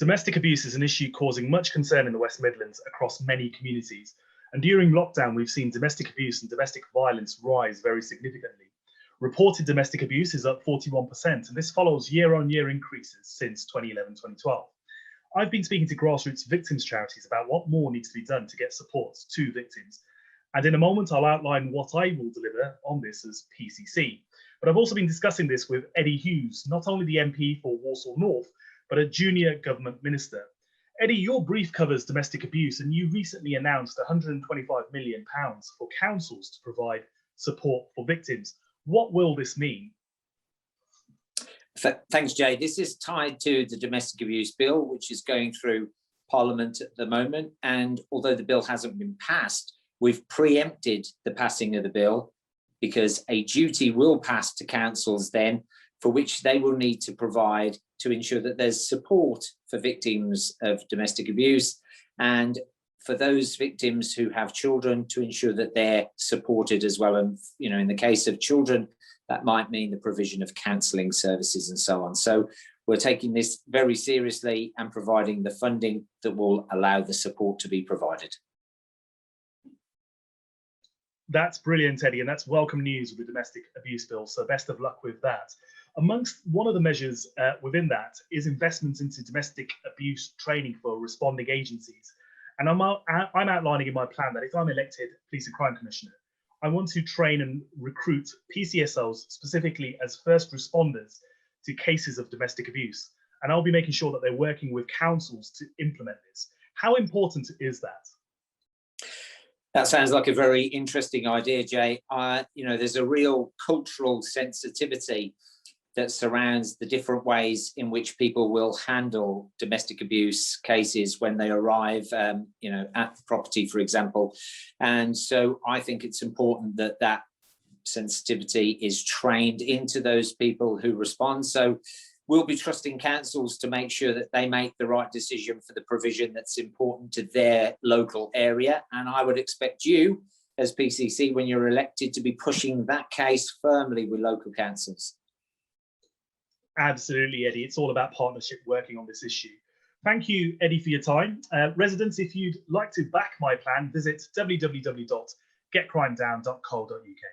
Domestic abuse is an issue causing much concern in the West Midlands across many communities. And during lockdown, we've seen domestic abuse and domestic violence rise very significantly. Reported domestic abuse is up 41%, and this follows year-on-year increases since 2011-2012. I've been speaking to grassroots victims charities about what more needs to be done to get support to victims. And in a moment, I'll outline what I will deliver on this as PCC. But I've also been discussing this with Eddie Hughes, not only the MP for Walsall North, but a junior government minister. Eddie, your brief covers domestic abuse, and you recently announced £125 million for councils to provide support for victims. What will this mean? Thanks, Jay. This is tied to the domestic abuse bill, which is going through Parliament at the moment. And although the bill hasn't been passed, we've preempted the passing of the bill because a duty will pass to councils then, for which they will need to provide to ensure that there's support for victims of domestic abuse, and for those victims who have children to ensure that they're supported as well. And, in the case of children, that might mean the provision of counselling services and so on. So we're taking this very seriously and providing the funding that will allow the support to be provided. That's brilliant, Eddie, and that's welcome news with the domestic abuse bill. So best of luck with that. Amongst one of the measures within that is investments into domestic abuse training for responding agencies. And I'm outlining in my plan that if I'm elected Police and Crime Commissioner, I want to train and recruit PCSOs specifically as first responders to cases of domestic abuse. And I'll be making sure that they're working with councils to implement this. How important is that? That sounds like a very interesting idea, Jay. There's a real cultural sensitivity that surrounds the different ways in which people will handle domestic abuse cases when they arrive, at the property, for example. And so I think it's important that that sensitivity is trained into those people who respond. So we'll be trusting councils to make sure that they make the right decision for the provision that's important to their local area. And I would expect you, as PCC, when you're elected, to be pushing that case firmly with local councils. Absolutely, Eddie. It's all about partnership working on this issue. Thank you, Eddie, for your time. Residents, if you'd like to back my plan, visit www.getcrimedown.co.uk.